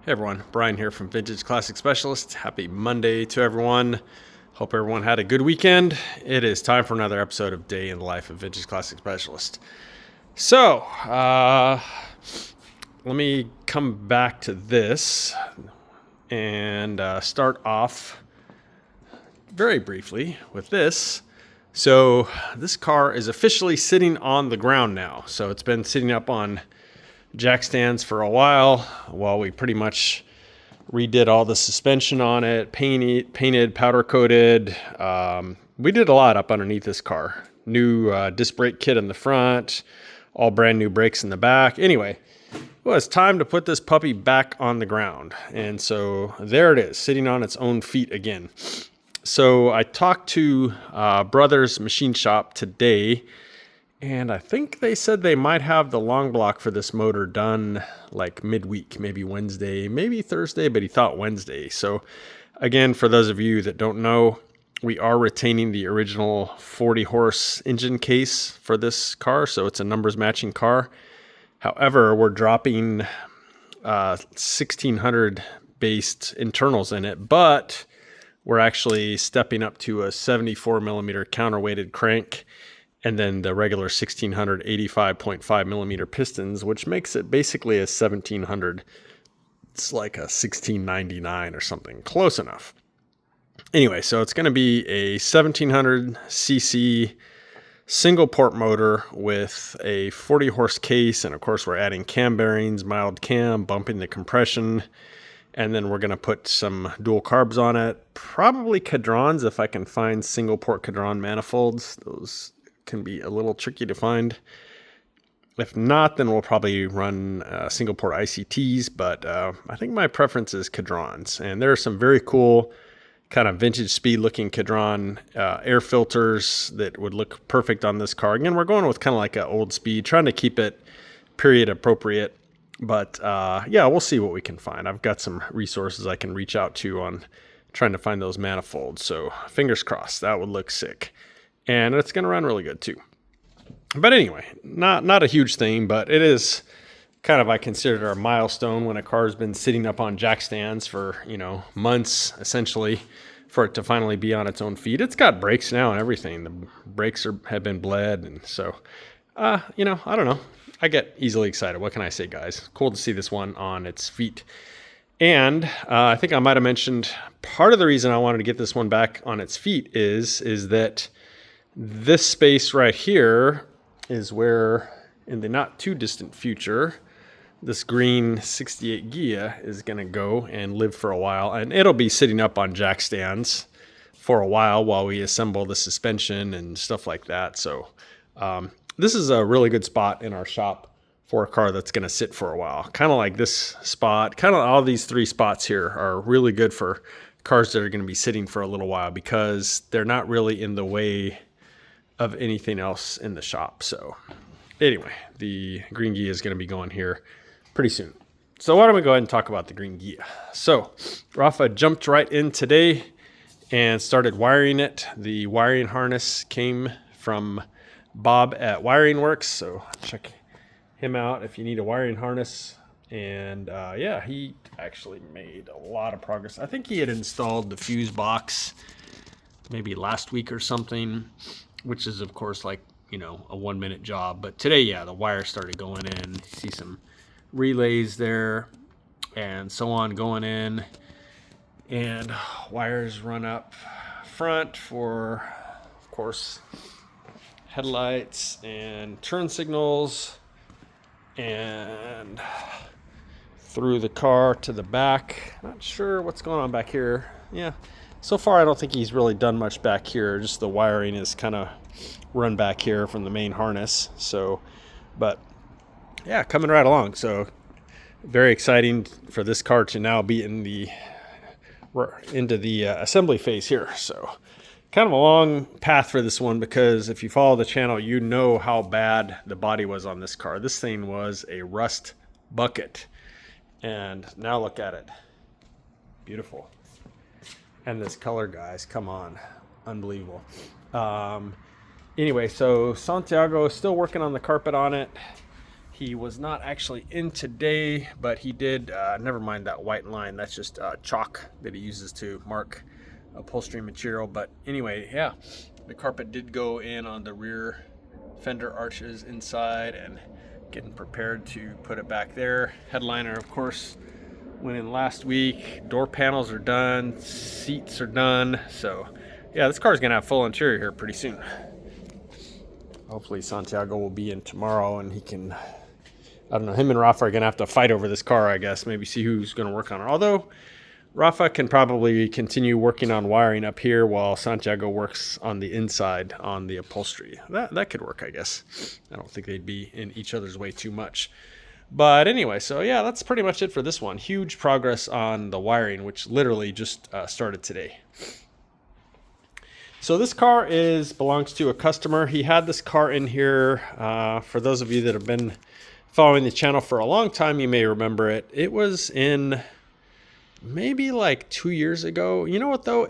Hey everyone, Brian here from Vintage Classic Specialist. Happy Monday to everyone. Hope everyone had a good weekend. It is time for another episode of Day in the Life of Vintage Classic Specialist. So, let me come back to this and start off very briefly with this. So, this car is officially sitting on the ground now. So, it's been sitting up on jack stands for a while we pretty much redid all the suspension on it, painted, powder coated. We did a lot up underneath this car. New disc brake kit in the front, all brand new brakes in the back. Anyway, well, it's time to put this puppy back on the ground. And so there it is, sitting on its own feet again. So I talked to Brothers Machine Shop today, and I think they said they might have the long block for this motor done like midweek, maybe Wednesday, maybe Thursday, but he thought Wednesday. So again, for those of you that don't know, we are retaining the original 40 horse engine case for this car. So it's a numbers matching car. However, we're dropping 1600 based internals in it, but we're actually stepping up to a 74 millimeter counterweighted crank, and then the regular 1600 85.5 millimeter pistons, which makes it basically a 1700. It's like a 1699 or something, close enough. Anyway, so it's going to be a 1700 cc single port motor with a 40 horse case. And of course, we're adding cam bearings, mild cam, bumping the compression. And then we're going to put some dual carbs on it, probably cadrons if I can find single port cadron manifolds. Those can be a little tricky to find. If not, then we'll probably run single port ICTs, but I think my preference is cadrons. And there are some very cool kind of vintage speed looking cadron air filters that would look perfect on this car. Again, we're going with kind of like an old speed, trying to keep it period appropriate. But yeah, we'll see what we can find. I've got some resources I can reach out to on trying to find those manifolds. So fingers crossed, that would look sick. And it's going to run really good too. But anyway, not a huge thing, but it is kind of, I consider it a milestone when a car's been sitting up on jack stands for, months, essentially, for it to finally be on its own feet. It's got brakes now and everything. The brakes have been bled. And so, I don't know. I get easily excited. What can I say, guys? Cool to see this one on its feet. And I think I might have mentioned part of the reason I wanted to get this one back on its feet is that this space right here is where, in the not too distant future, this green 68 Ghia is going to go and live for a while. And it'll be sitting up on jack stands for a while we assemble the suspension and stuff like that. So this is a really good spot in our shop for a car that's going to sit for a while. Kind of like this spot, kind of all these three spots here are really good for cars that are going to be sitting for a little while because they're not really in the way of anything else in the shop. So anyway, the green Ghia is going to be going here pretty soon. So why don't we go ahead and talk about the green Ghia. So Rafa jumped right in today and started wiring it. The wiring harness came from Bob at Wiring Works. So check him out if you need a wiring harness. And yeah, he actually made a lot of progress. I think he had installed the fuse box maybe last week or something, which is of course like, a 1 minute job. But today, yeah, the wire started going in. You see some relays there and so on going in. And wires run up front for, of course, headlights and turn signals, and through the car to the back. Not sure what's going on back here. Yeah. So far, I don't think he's really done much back here. Just the wiring is kind of run back here from the main harness. So, but yeah, coming right along. So very exciting for this car to now be into the assembly phase here. So kind of a long path for this one because if you follow the channel, you know how bad the body was on this car. This thing was a rust bucket. And now look at it. Beautiful. And this color, guys, come on. Unbelievable. Anyway, so Santiago is still working on the carpet on it. He was not actually in today, but he did, never mind that white line, that's just chalk that he uses to mark upholstery material. But anyway, yeah, the carpet did go in on the rear fender arches inside, and getting prepared to put it back there. Headliner, of course, went in last week. Door panels are done, seats are done. So yeah, this car's gonna have full interior here pretty soon. Hopefully Santiago will be in tomorrow and he can, I don't know, him and Rafa are gonna have to fight over this car, I guess. Maybe see who's gonna work on it. Although Rafa can probably continue working on wiring up here while Santiago works on the inside on the upholstery. That could work, I guess. I don't think they'd be in each other's way too much. But anyway, so yeah, that's pretty much it for this one. Huge progress on the wiring, which literally just started today. So this car belongs to a customer. He had this car in here. For those of you that have been following the channel for a long time, you may remember it. It was in maybe like 2 years ago. You know what though?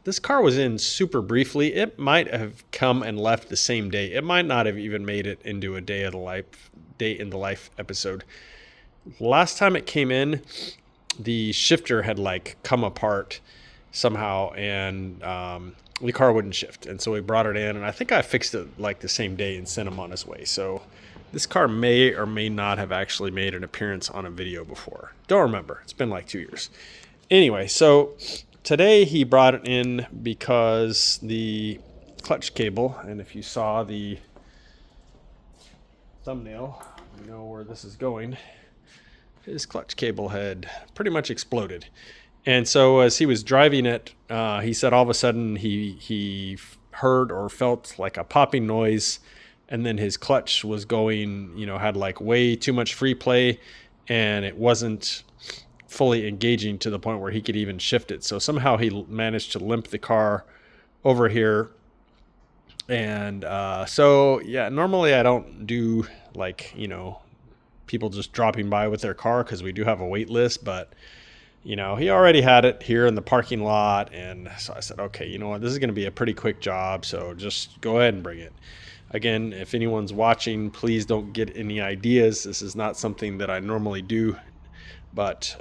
This car was in super briefly. It might have come and left the same day. It might not have even made it into a day in the life episode. Last time it came in, the shifter had like come apart somehow, and the car wouldn't shift. And so we brought it in, and I think I fixed it like the same day and sent him on his way. So this car may or may not have actually made an appearance on a video before. Don't remember. It's been like 2 years. Anyway, so today he brought it in because the clutch cable, and if you saw the thumbnail, you know where this is going. His clutch cable had pretty much exploded. And so as he was driving it, he said all of a sudden he heard or felt like a popping noise, and then his clutch was going, had like way too much free play, and it wasn't fully engaging to the point where he could even shift it. So somehow he managed to limp the car over here. And so yeah, normally I don't do like, people just dropping by with their car, because we do have a wait list, but he already had it here in the parking lot. And so I said, okay, you know what, this is going to be a pretty quick job, so just go ahead and bring it. Again, if anyone's watching, please don't get any ideas. This is not something that I normally do. But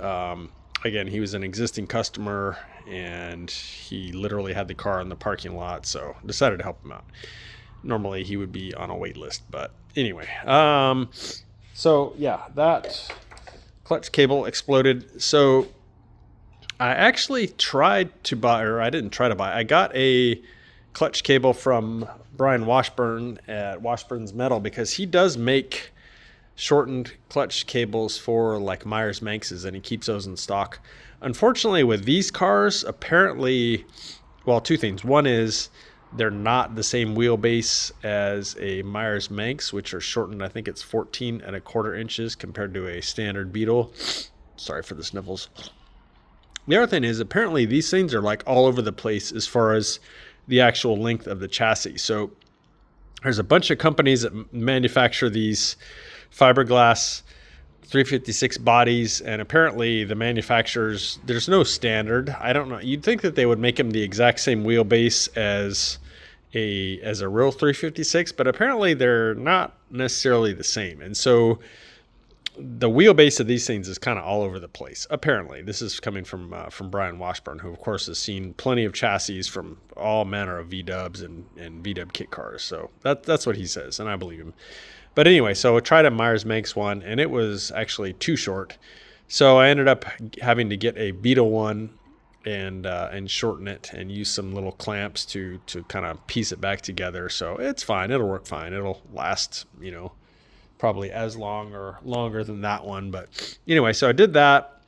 again, he was an existing customer, and he literally had the car in the parking lot, so decided to help him out. Normally he would be on a wait list, but anyway. So yeah, that clutch cable exploded. So I actually tried to buy, or I didn't try to buy, I got a clutch cable from Brian Washburn at Washburn's Metal, because he does make shortened clutch cables for like Myers-Manx's, and he keeps those in stock. Unfortunately, with these cars, apparently, well, two things. One is they're not the same wheelbase as a Myers-Manx, which are shortened. I think it's 14 1/4 inches compared to a standard Beetle. Sorry for the sniffles. The other thing is, apparently these things are like all over the place as far as the actual length of the chassis. So there's a bunch of companies that manufacture these fiberglass 356 bodies, and apparently the manufacturers, there's no standard. I don't know. You'd think that they would make them the exact same wheelbase as a real 356, but apparently they're not necessarily the same. And so the wheelbase of these things is kind of all over the place. Apparently, this is coming from Brian Washburn, who of course has seen plenty of chassis from all manner of VWs and VW kit cars. So that's what he says, and I believe him. But anyway, so I tried a Myers-Manx one, and it was actually too short. So I ended up having to get a Beetle one and shorten it and use some little clamps to kind of piece it back together. So it's fine. It'll work fine. It'll last, probably as long or longer than that one. But anyway, so I did that,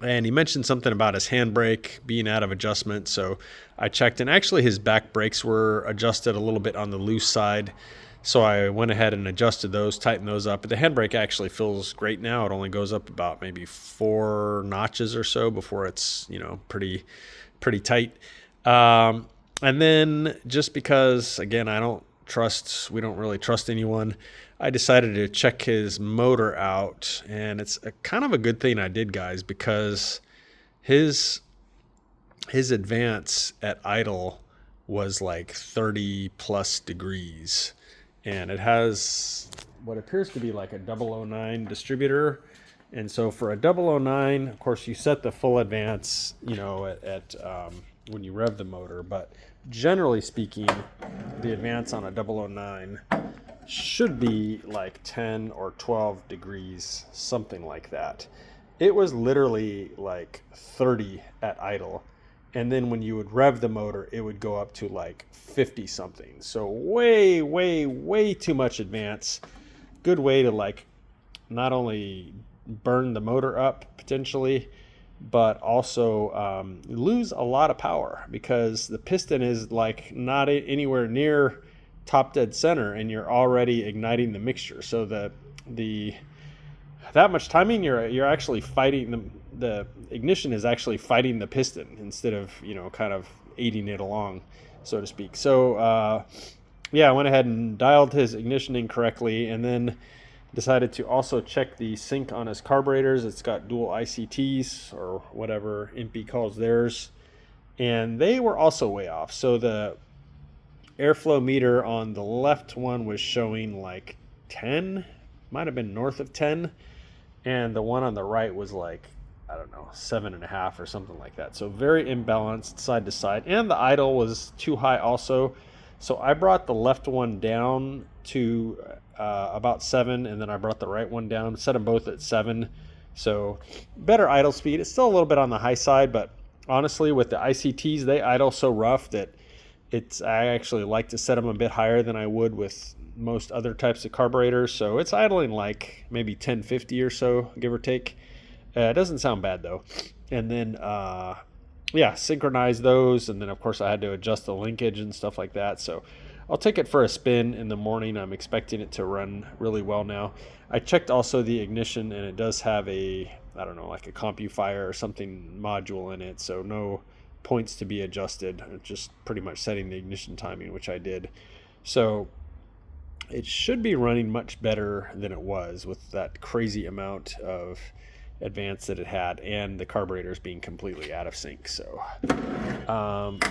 and he mentioned something about his handbrake being out of adjustment. So I checked, and actually his back brakes were adjusted a little bit on the loose side. So I went ahead and adjusted those, tightened those up. But the handbrake actually feels great now. It only goes up about maybe 4 notches or so before it's, pretty tight. And then just because, again, we don't really trust anyone, I decided to check his motor out. And it's kind of a good thing I did, guys, because his advance at idle was like 30 plus degrees. And it has, what appears to be like a 009 distributor. And so for a 009, of course, you set the full advance, you know, at when you rev the motor. But generally speaking, the advance on a 009 should be like 10 or 12 degrees, something like that. It was literally like 30 at idle. And then when you would rev the motor, it would go up to like 50 something. So way, way, way too much advance. Good way to like not only burn the motor up potentially, but also lose a lot of power, because the piston is like not anywhere near top dead center and you're already igniting the mixture. So the that much timing, you're actually fighting the ignition is actually fighting the piston instead of, you know, kind of aiding it along, so to speak. So yeah, I went ahead and dialed his ignition in correctly, and then decided to also check the sync on his carburetors. It's got dual ICTs, or whatever Impy calls theirs, and they were also way off. So the airflow meter on the left one was showing like 10, might have been north of 10, and the one on the right was like, I don't know, 7.5 or something like that. So very imbalanced side to side, and the idle was too high also. So I brought the left one down to about 7, and then I brought the right one down, set them both at 7. So better idle speed. It's still a little bit on the high side, but honestly, with the ICTs, they idle so rough that I actually like to set them a bit higher than I would with most other types of carburetors. So it's idling like maybe 1050 or so, give or take. It doesn't sound bad though. And then yeah, synchronize those, and then of course I had to adjust the linkage and stuff like that. So I'll take it for a spin in the morning. I'm expecting it to run really well now. I checked also the ignition, and it does have a, I don't know, like a CompuFire or something module in it, so no points to be adjusted, just pretty much setting the ignition timing, which I did. So it should be running much better than it was with that crazy amount of advance that it had, and the carburetors being completely out of sync. So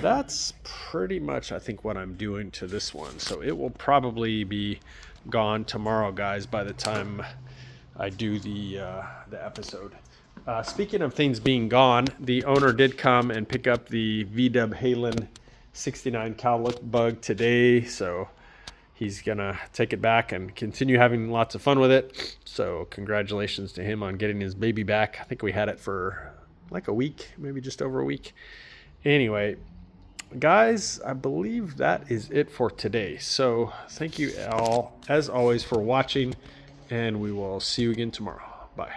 that's pretty much, I think, what I'm doing to this one. So it will probably be gone tomorrow, guys, by the time I do the episode. Speaking of things being gone, the owner did come and pick up the VW Halen 69 cowlick bug today, so he's gonna take it back and continue having lots of fun with it. So congratulations to him on getting his baby back. I think we had it for like a week, maybe just over a week. Anyway, guys, I believe that is it for today. So thank you all, as always, for watching, and we will see you again tomorrow. Bye.